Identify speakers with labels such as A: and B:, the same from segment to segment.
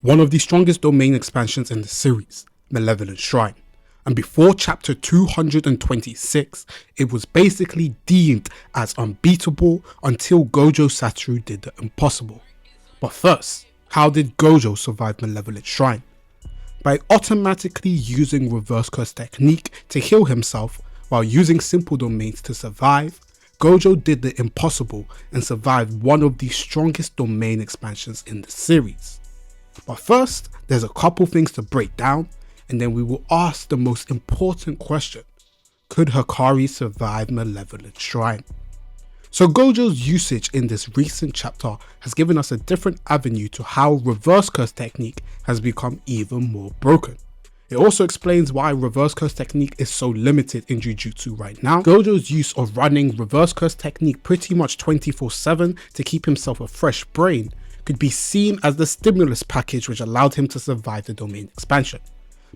A: one of the strongest domain expansions in the series, Malevolent Shrine. And before chapter 226, it was basically deemed as unbeatable until Gojo Satoru did the impossible. But first, how did Gojo survive Malevolent Shrine? By automatically using reverse curse technique to heal himself while using simple domains to survive, Gojo did the impossible and survived one of the strongest domain expansions in the series. But first, there's a couple things to break down, and then we will ask the most important question: could Hakari survive Malevolent Shrine? So Gojo's usage in this recent chapter has given us a different avenue to how reverse curse technique has become even more broken. It also explains why reverse curse technique is so limited in Jujutsu right now. Gojo's use of running reverse curse technique pretty much 24/7 to keep himself a fresh brain could be seen as the stimulus package which allowed him to survive the domain expansion.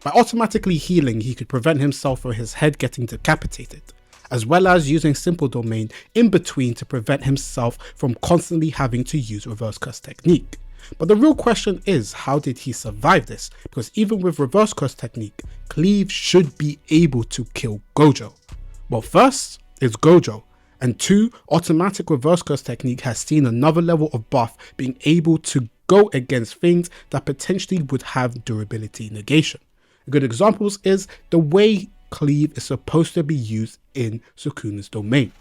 A: By automatically healing, he could prevent himself from his head getting decapitated, as well as using simple domain in between to prevent himself from constantly having to use reverse curse technique. But the real question is, how did he survive this? Because even with reverse curse technique, Cleave should be able to kill Gojo. Well, first, it's Gojo, and two, automatic reverse curse technique has seen another level of buff being able to go against things that potentially would have durability negation. A good example is the way Cleave is supposed to be used in Sukuna's domain.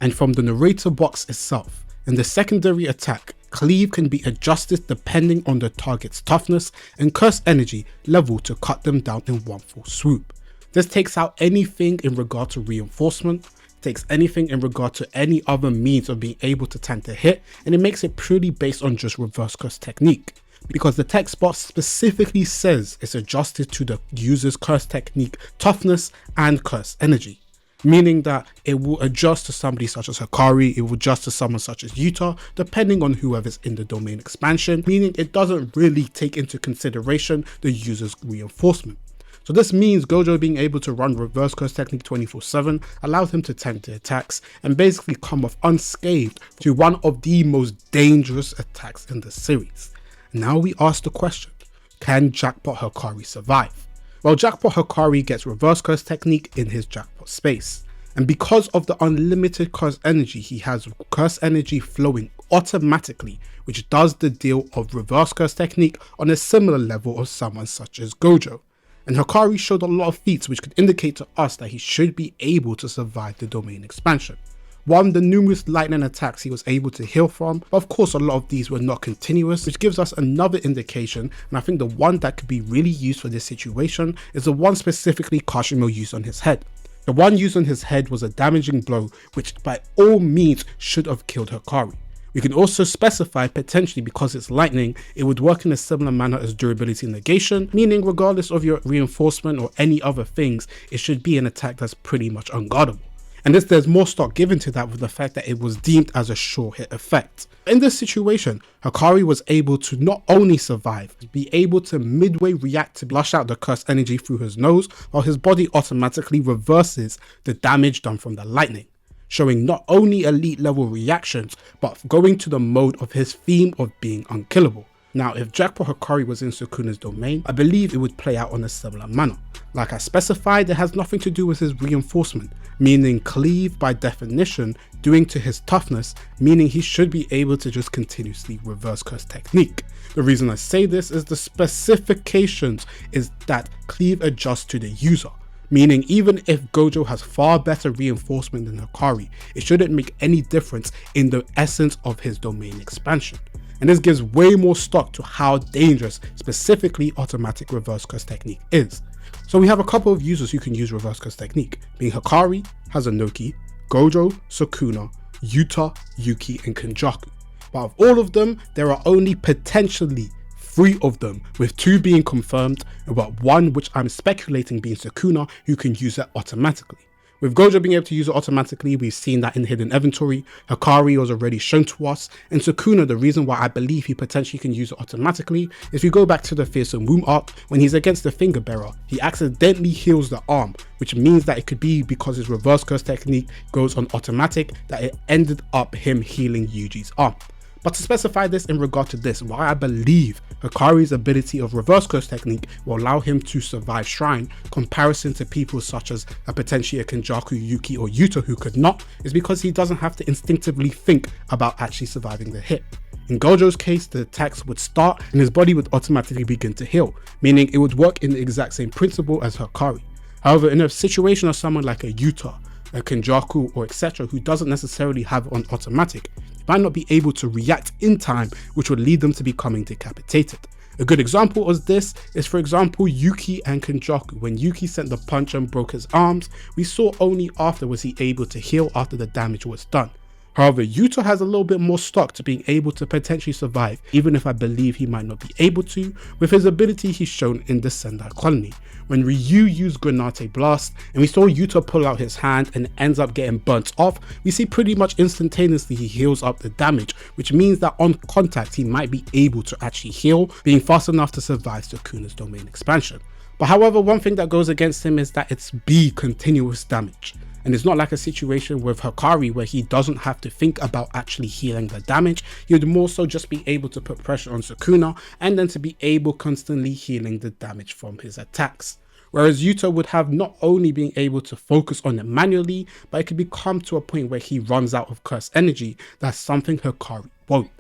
A: And from the narrator box itself, in the secondary attack, Cleave can be adjusted depending on the target's toughness and curse energy level to cut them down in one full swoop. This takes out anything in regard to reinforcement, takes anything in regard to any other means of being able to tank the hit, and it makes it purely based on just reverse curse technique. Because the text box specifically says it's adjusted to the user's curse technique, toughness, and curse energy. Meaning that it will adjust to somebody such as Hakari, it will adjust to someone such as Yuta, depending on whoever's in the domain expansion, meaning it doesn't really take into consideration the user's reinforcement. So this means Gojo being able to run reverse curse technique 24/7 allows him to tank the attacks and basically come off unscathed to one of the most dangerous attacks in the series. Now we ask the question, can Jackpot Hakari survive? Well, Jackpot Hakari gets reverse curse technique in his Jackpot space, and because of the unlimited curse energy, he has curse energy flowing automatically, which does the deal of reverse curse technique on a similar level of someone such as Gojo. And Hakari showed a lot of feats which could indicate to us that he should be able to survive the domain expansion. One, the numerous lightning attacks he was able to heal from, but of course a lot of these were not continuous, which gives us another indication, and I think the one that could be really used for this situation is the one specifically Kashimo used on his head. The one used on his head was a damaging blow which by all means should have killed Hakari. We can also specify potentially because it's lightning, it would work in a similar manner as durability negation, meaning regardless of your reinforcement or any other things, it should be an attack that's pretty much unguardable. And there's more stock given to that with the fact that it was deemed as a sure hit effect. In this situation, Hakari was able to not only survive, but be able to midway react to flush out the curse energy through his nose, while his body automatically reverses the damage done from the lightning, showing not only elite level reactions, but going to the mode of his theme of being unkillable. Now, if Jackpot Hakari was in Sukuna's domain, I believe it would play out on a similar manner. Like I specified, it has nothing to do with his reinforcement, meaning Cleave by definition doing to his toughness, meaning he should be able to just continuously reverse curse technique. The reason I say this is the specifications is that Cleave adjusts to the user, meaning even if Gojo has far better reinforcement than Hakari, it shouldn't make any difference in the essence of his domain expansion. And this gives way more stock to how dangerous specifically automatic reverse curse technique is. So we have a couple of users who can use reverse curse technique, being Hakari, Hazanoki, Gojo, Sukuna, Yuta, Yuki, and Kenjaku. But of all of them, there are only potentially 3 of them, with 2 being confirmed, but 1 which I'm speculating being Sukuna, who can use it automatically. With Gojo being able to use it automatically, we've seen that in Hidden Inventory. Hakari was already shown to us, and Sukuna, the reason why I believe he potentially can use it automatically is if you go back to the Fearsome Womb arc, when he's against the Finger Bearer, he accidentally heals the arm, which means that it could be because his reverse curse technique goes on automatic that it ended up him healing Yuji's arm. But to specify this in regard to this, why I believe Hakari's ability of reverse curse technique will allow him to survive Shrine comparison to people such as potentially a Kenjaku, Yuki or Yuta who could not, is because he doesn't have to instinctively think about actually surviving the hit. In Gojo's case, the attacks would start and his body would automatically begin to heal, meaning it would work in the exact same principle as Hakari. However, in a situation of someone like a Yuta, a Kenjaku or etc. who doesn't necessarily have on automatic, they might not be able to react in time, which would lead them to becoming decapitated. A good example of this is, for example, Yuki and Kenjaku. When Yuki sent the punch and broke his arms, we saw only after was he able to heal after the damage was done. However, Yuta has a little bit more stock to being able to potentially survive, even if I believe he might not be able to, with his ability he's shown in the Sendai colony. When Ryu used Granate Blast and we saw Yuta pull out his hand and ends up getting burnt off, we see pretty much instantaneously he heals up the damage, which means that on contact he might be able to actually heal, being fast enough to survive Sukuna's domain expansion. But however, one thing that goes against him is that it's B continuous damage. And it's not like a situation with Hakari where he doesn't have to think about actually healing the damage. He would more so just be able to put pressure on Sukuna and then to be able constantly healing the damage from his attacks. Whereas Yuta would have not only being able to focus on it manually, but it could become to a point where he runs out of curse energy. That's something Hakari won't.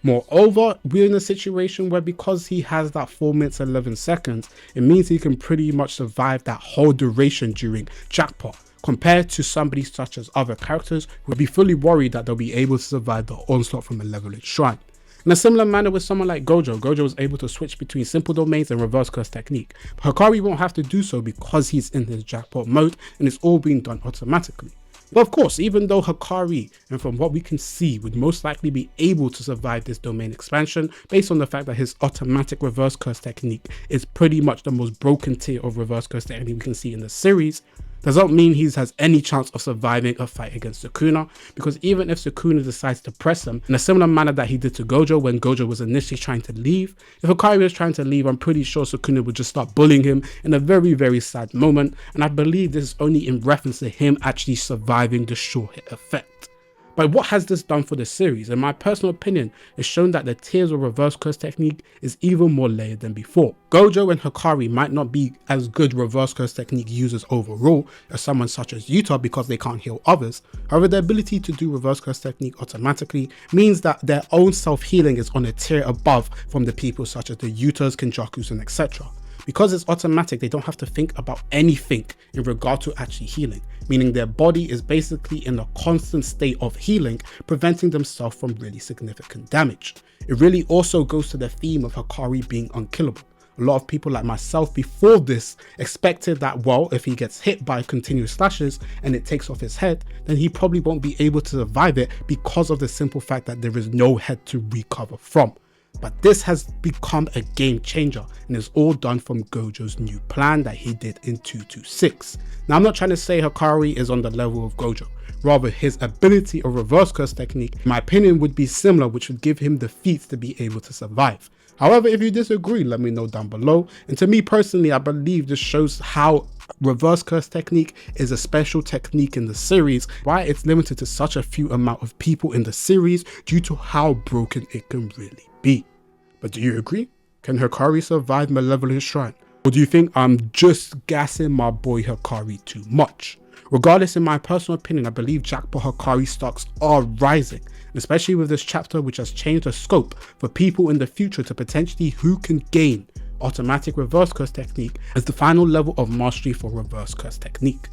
A: Moreover, we're in a situation where because he has that 4 minutes 11 seconds, it means he can pretty much survive that whole duration during Jackpot, compared to somebody such as other characters who would be fully worried that they'll be able to survive the onslaught from a level in Shrine. In a similar manner with someone like Gojo, Gojo was able to switch between simple domains and reverse curse technique, but Hakari won't have to do so because he's in his Jackpot mode and it's all being done automatically. But of course, even though Hakari, and from what we can see, would most likely be able to survive this domain expansion based on the fact that his automatic reverse curse technique is pretty much the most broken tier of reverse curse technique we can see in the series, does not mean he has any chance of surviving a fight against Sukuna, because even if Sukuna decides to press him in a similar manner that he did to Gojo when Gojo was initially trying to leave, if Hakari was trying to leave, I'm pretty sure Sukuna would just start bullying him in a very, very sad moment, and I believe this is only in reference to him actually surviving the sure hit effect. But what has this done for the series? In my personal opinion, it's shown that the tiers of reverse curse technique is even more layered than before. Gojo and Hakari might not be as good reverse curse technique users overall as someone such as Yuta because they can't heal others. However, the ability to do reverse curse technique automatically means that their own self-healing is on a tier above from the people such as the Yutas, Kenjakus and etc. Because it's automatic, they don't have to think about anything in regard to actually healing, meaning their body is basically in a constant state of healing, preventing themselves from really significant damage. It really also goes to the theme of Hakari being unkillable. A lot of people like myself before this expected that, well, if he gets hit by continuous slashes and it takes off his head, then he probably won't be able to survive it because of the simple fact that there is no head to recover from. But this has become a game changer and is all done from Gojo's new plan that he did in 226. Now, I'm not trying to say Hakari is on the level of Gojo. Rather, his ability of reverse curse technique, in my opinion, would be similar, which would give him the feats to be able to survive. However, if you disagree, let me know down below. And to me personally, I believe this shows how reverse curse technique is a special technique in the series, why it's limited to such a few amount of people in the series due to how broken it can really be. But do you agree? Can Hakari survive Malevolent Shrine? Or do you think I'm just gassing my boy Hakari too much? Regardless, in my personal opinion, I believe Jackpot Hakari stocks are rising, especially with this chapter which has changed the scope for people in the future to potentially who can gain automatic reverse curse technique as the final level of mastery for reverse curse technique.